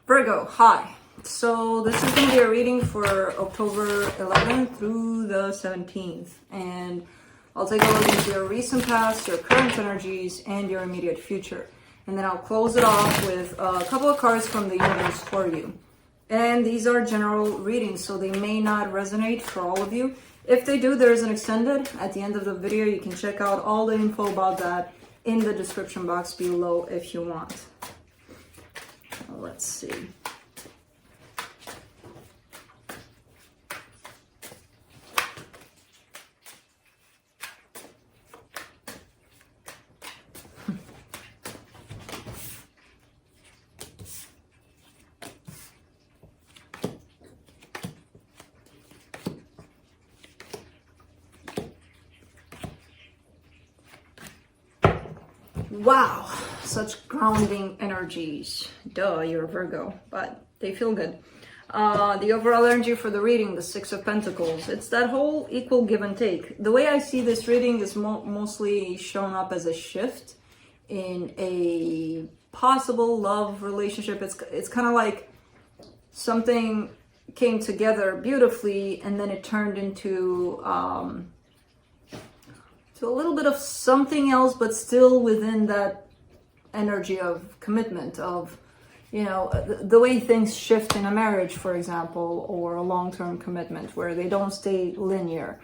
Virgo, hi. So this is going to be a reading for October 11th through the 17th. And I'll take a look into your recent past, your current energies, and your immediate future. And then I'll close it off with a couple of cards from the universe for you. And these are general readings, so they may not resonate for all of you. If they do, there is an extended at the end of the video. You can check out all the info about that in the description box below if you want. Let's see. Wow, such grounding energies. Duh, you're a Virgo, but they feel good. The overall energy for the reading, the Six of Pentacles, it's that whole equal give and take. The way I see this reading is mostly shown up as a shift in a possible love relationship. It's kind of like something came together beautifully and then it turned into a little bit of something else, but still within that energy of commitment, of, you know, the way things shift in a marriage, for example, or a long-term commitment where they don't stay linear.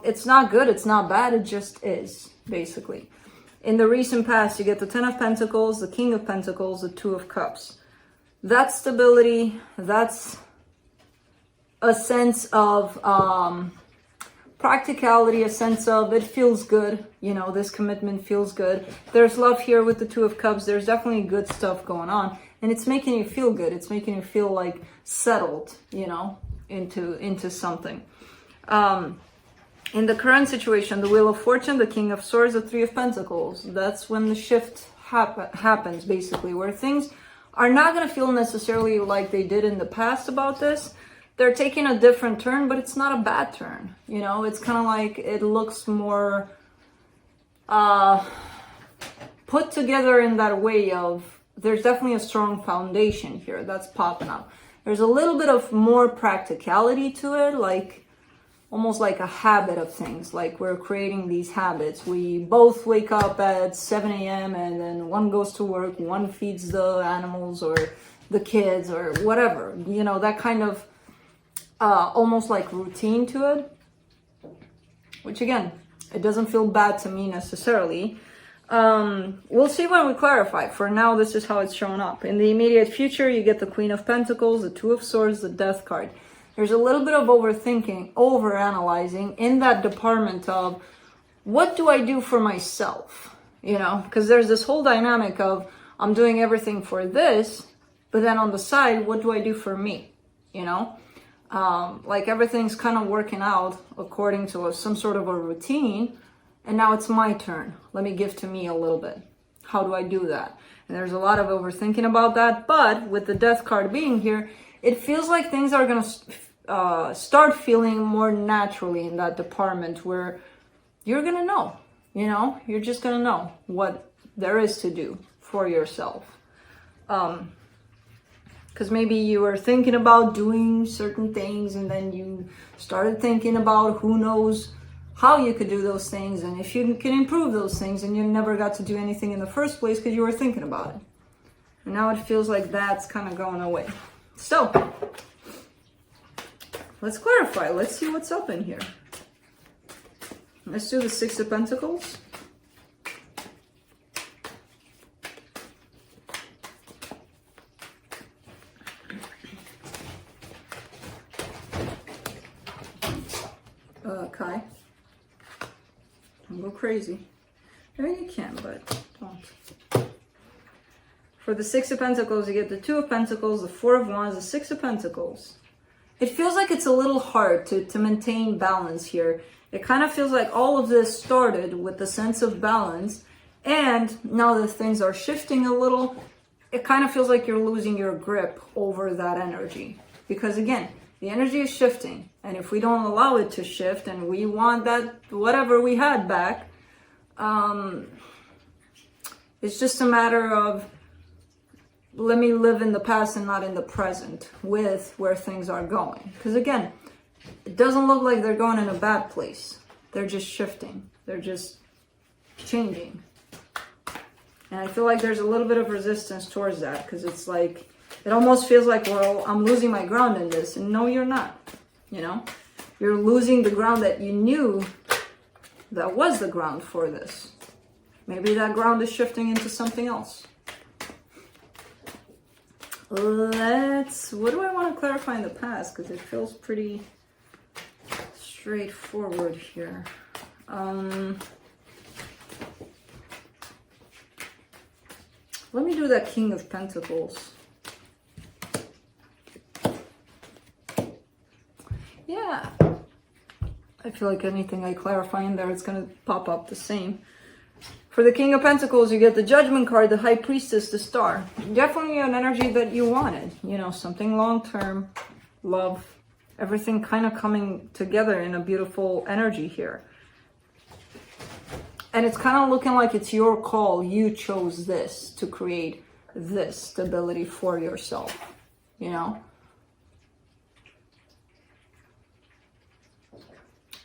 It's not good, it's not bad, it just is, basically. In the recent past, you get the Ten of Pentacles, the King of Pentacles, the Two of Cups. That's stability, that's a sense of practicality, a sense of it feels good, you know, this commitment feels good. There's love here with the Two of Cups. There's definitely good stuff going on, and it's making you feel good. It's making you feel like settled, you know, into something. In the current situation, the Wheel of Fortune, the King of Swords, the Three of Pentacles, that's when the shift happens, basically, where things are not going to feel necessarily like they did in the past about this. They're taking a different turn, but it's not a bad turn. You know, it's kind of like it looks more put together in that way of there's definitely a strong foundation here that's popping up. There's a little bit of more practicality to it, like almost like a habit of things. Like we're creating these habits. We both wake up at 7 a.m. and then one goes to work, one feeds the animals or the kids or whatever. You know, that kind of almost like routine to it, which again, it doesn't feel bad to me necessarily. We'll see when we clarify. For now, this is how it's showing up. In the immediate future, you get the Queen of Pentacles, the Two of Swords, the Death card. There's a little bit of overthinking, overanalyzing in that department of what do I do for myself? You know, because there's this whole dynamic of I'm doing everything for this, but then on the side, what do I do for me? You know? Like everything's kind of working out according to some sort of a routine, and now it's my turn. Let me give to me a little bit. How do I do that? And there's a lot of overthinking about that, but with the Death card being here, it feels like things are going to start feeling more naturally in that department where you're going to know, you know, you're just going to know what there is to do for yourself. Because maybe you were thinking about doing certain things and then you started thinking about who knows how you could do those things and if you can improve those things, and you never got to do anything in the first place because you were thinking about it. And now it feels like that's kind of going away. So, let's clarify. Let's see what's up in here. Let's do the Six of Pentacles. Kai, don't go crazy. I mean, you can, but don't. For the Six of Pentacles, you get the Two of Pentacles, the Four of Wands, the Six of Pentacles. It feels like it's a little hard to maintain balance here. It kind of feels like all of this started with the sense of balance, and now that things are shifting a little, it kind of feels like you're losing your grip over that energy. Because again, the energy is shifting, and if we don't allow it to shift and we want that whatever we had back, it's just a matter of let me live in the past and not in the present with where things are going. Because again, it doesn't look like they're going in a bad place. They're just shifting. They're just changing. And I feel like there's a little bit of resistance towards that, because it's like, it almost feels like, well, I'm losing my ground in this. And no, you're not. You know, you're losing the ground that you knew that was the ground for this. Maybe that ground is shifting into something else. What do I want to clarify in the past? Because it feels pretty straightforward here. Let me do that King of Pentacles. Yeah. I feel like anything I clarify in there, it's going to pop up the same. For the King of Pentacles, you get the Judgment card, the High Priestess, the Star. Definitely an energy that you wanted. You know, something long-term, love, everything kind of coming together in a beautiful energy here. And it's kind of looking like it's your call. You chose this to create this stability for yourself, you know?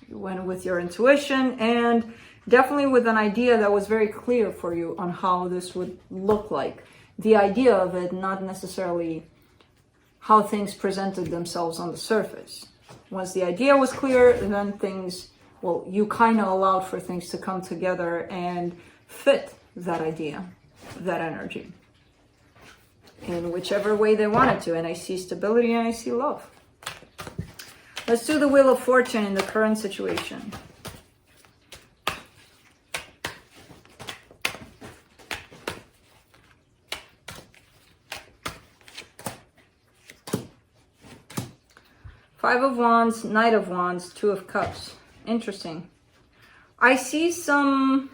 You went with your intuition and definitely with an idea that was very clear for you on how this would look like. The idea of it, not necessarily how things presented themselves on the surface. Once the idea was clear, then things, well, you kind of allowed for things to come together and fit that idea, that energy, in whichever way they wanted to. And I see stability and I see love. Let's do the Wheel of Fortune in the current situation. Five of Wands, Knight of Wands, Two of Cups. Interesting. I see some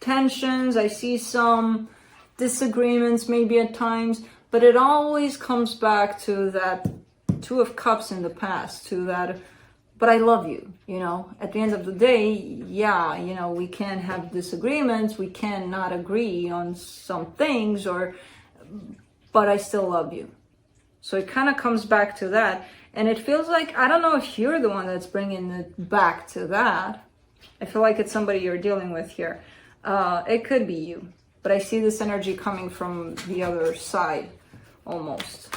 tensions, I see some disagreements maybe at times, but it always comes back to that Two of Cups in the past, to that, but I love you, you know. At the end of the day, yeah, you know, we can have disagreements, we can not agree on some things, but I still love you. So it kind of comes back to that. And it feels like, I don't know if you're the one that's bringing it back to that. I feel like it's somebody you're dealing with here. It could be you. But I see this energy coming from the other side, almost.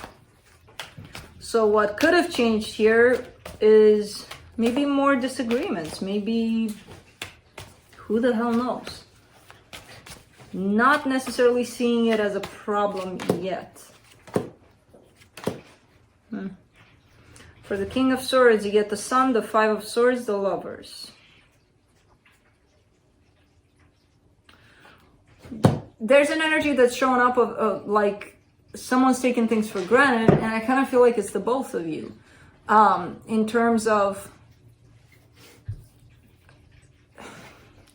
So what could have changed here is maybe more disagreements. Maybe, who the hell knows? Not necessarily seeing it as a problem yet. For the King of Swords, you get the Sun, the Five of Swords, the Lovers. There's an energy that's showing up of like someone's taking things for granted, and I kind of feel like it's the both of you. In terms of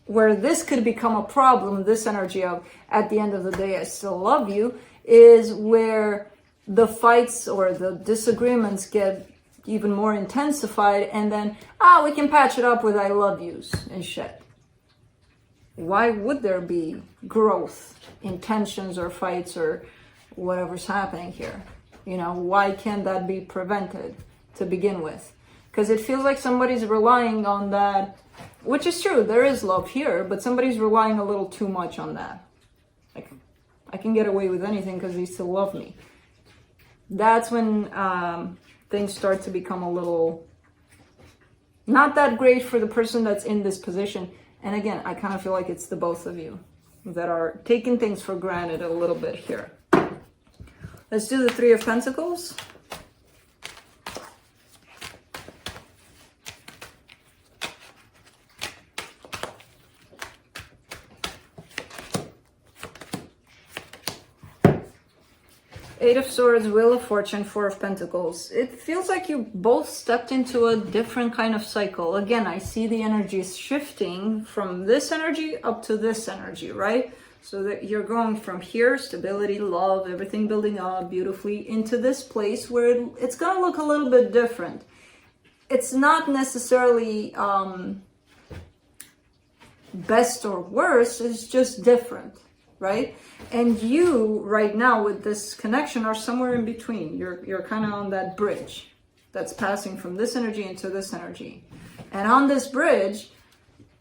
where this could become a problem, this energy of, at the end of the day, I still love you, is where the fights or the disagreements get even more intensified, and then, we can patch it up with I love yous and shit. Why would there be growth in tensions or fights or whatever's happening here? You know, why can't that be prevented to begin with? Because it feels like somebody's relying on that, which is true, there is love here, but somebody's relying a little too much on that. Like, I can get away with anything because they still love me. That's when things start to become a little not that great for the person that's in this position. And again, I kind of feel like it's the both of you that are taking things for granted a little bit here. Let's do the Three of Pentacles. Eight of Swords, Wheel of Fortune, Four of Pentacles. It feels like you both stepped into a different kind of cycle. Again, I see the energies shifting from this energy up to this energy, right? So that you're going from here, stability, love, everything building up beautifully, into this place where it's going to look a little bit different. It's not necessarily best or worse, it's just different, right? And you right now with this connection are somewhere in between. You're kind of on that bridge that's passing from this energy into this energy. And on this bridge,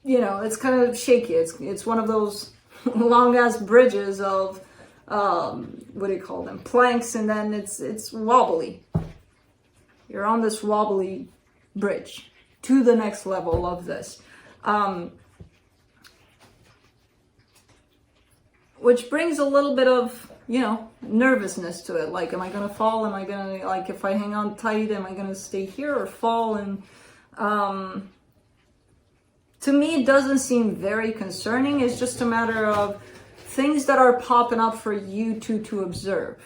you know, it's kind of shaky. It's one of those long ass bridges of what do you call them? Planks, and then it's wobbly. You're on this wobbly bridge to the next level of this. Which brings a little bit of, you know, nervousness to it. Like, am I going to fall? Am I going to, like, if I hang on tight, am I going to stay here or fall? And to me, it doesn't seem very concerning. It's just a matter of things that are popping up for you to observe.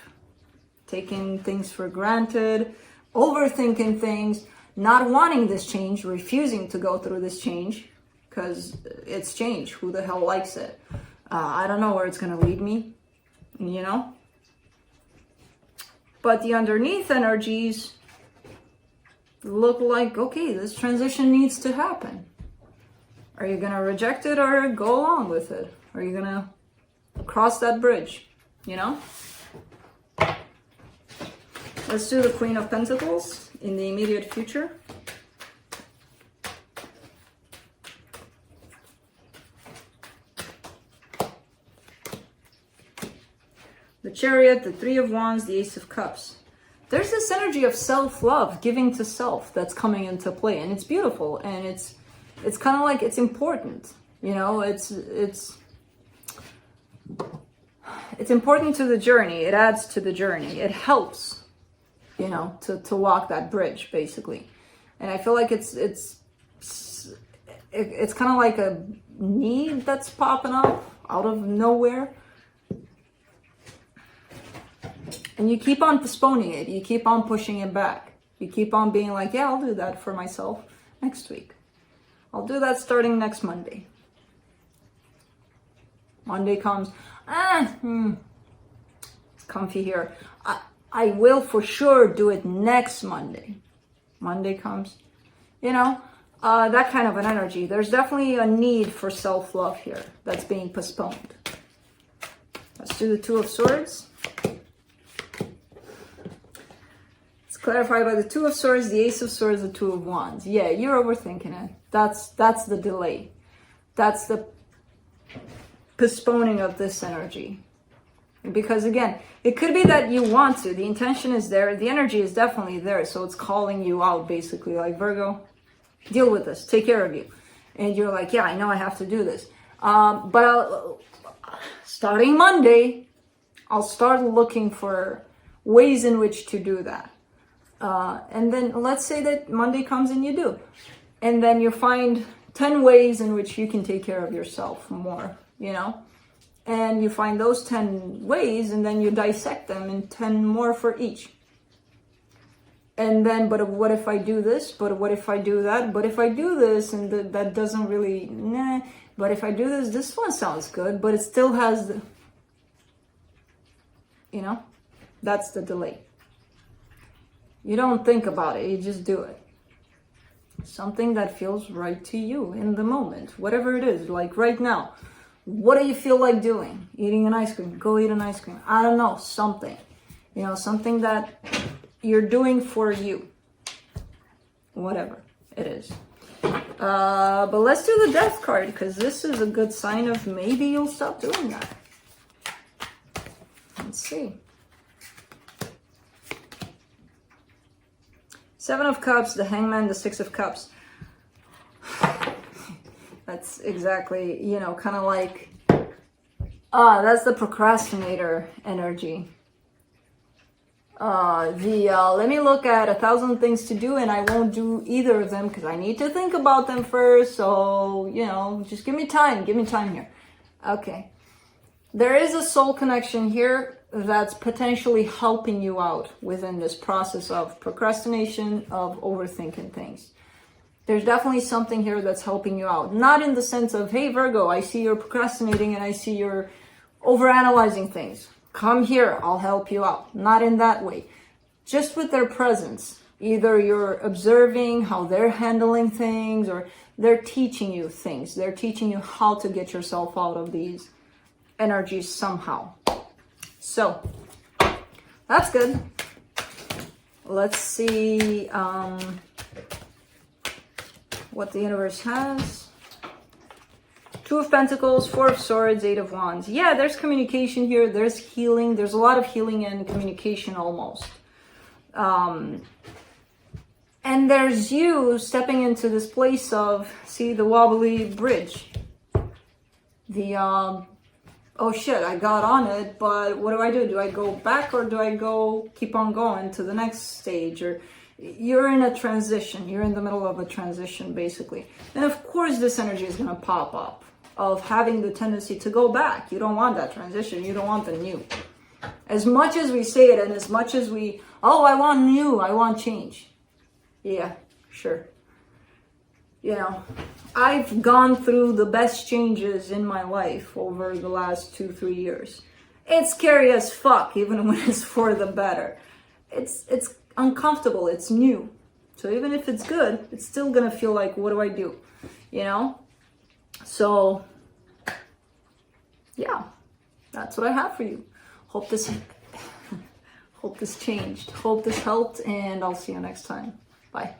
Taking things for granted, overthinking things, not wanting this change, refusing to go through this change because it's change. Who the hell likes it? I don't know where it's going to lead me, you know? But the underneath energies look like, okay, this transition needs to happen. Are you going to reject it or go along with it? Are you going to cross that bridge, you know? Let's do the Queen of Pentacles in the immediate future. The Chariot, the Three of Wands, the Ace of Cups. There's this energy of self-love, giving to self, that's coming into play, and it's beautiful, and it's kind of like, it's important, you know, it's important to the journey. It adds to the journey. It helps, you know, to walk that bridge, basically. And I feel like it's kind of like a need that's popping up out of nowhere. And you keep on postponing it. You keep on pushing it back. You keep on being like, yeah, I'll do that for myself next week. I'll do that starting next Monday. Monday comes, it's comfy here. I will for sure do it next Monday. Monday comes, you know, that kind of an energy. There's definitely a need for self-love here that's being postponed. Let's do the Two of Swords. Clarified by the Two of Swords, the Ace of Swords, the Two of Wands. Yeah, you're overthinking it. That's the delay. That's the postponing of this energy. Because again, it could be that you want to. The intention is there. The energy is definitely there. So it's calling you out, basically. Like, Virgo, deal with this. Take care of you. And you're like, yeah, I know I have to do this. But starting Monday, I'll start looking for ways in which to do that. And then let's say that Monday comes and you do. And then you find 10 ways in which you can take care of yourself more, you know? And you find those 10 ways and then you dissect them in 10 more for each. And then, but what if I do this? But what if I do that? But if I do this and that doesn't really, nah. But if I do this, this one sounds good, but it still has the, you know? That's the delay. You don't think about it, you just do it. Something that feels right to you in the moment, whatever it is. Like right now, what do you feel like doing? Eating an ice cream, go eat an ice cream. I don't know, something. You know, something that you're doing for you. Whatever it is. But let's do the Death card, because this is a good sign of maybe you'll stop doing that. Let's see. Seven of Cups, the Hangman, the Six of Cups. That's exactly, you know, kind of like, that's the procrastinator energy. Let me look at 1,000 things to do and I won't do either of them because I need to think about them first. So, you know, just give me time here. Okay. There is a soul connection here that's potentially helping you out within this process of procrastination, of overthinking things. There's definitely something here that's helping you out. Not in the sense of, hey, Virgo, I see you're procrastinating and I see you're overanalyzing things. Come here, I'll help you out. Not in that way. Just with their presence. Either you're observing how they're handling things or they're teaching you things. They're teaching you how to get yourself out of these energy somehow. So that's good. Let's see what the universe has. Two of Pentacles, Four of Swords, Eight of Wands. Yeah, there's communication here. There's healing. There's a lot of healing and communication almost. And there's you stepping into this place of, see, the wobbly bridge. The, oh shit, I got on it, but what do? Do I go back or do I keep on going to the next stage? Or you're in a transition. You're in the middle of a transition, basically. And of course, this energy is going to pop up of having the tendency to go back. You don't want that transition. You don't want the new. As much as we say it and as much as we, oh, I want new, I want change. Yeah, sure. You know, I've gone through the best changes in my life over the last 2-3 years. It's scary as fuck, even when it's for the better. It's uncomfortable, it's new. So even if it's good, it's still gonna feel like, what do I do? You know? So, yeah, that's what I have for you. Hope this changed. Hope this helped, and I'll see you next time. Bye.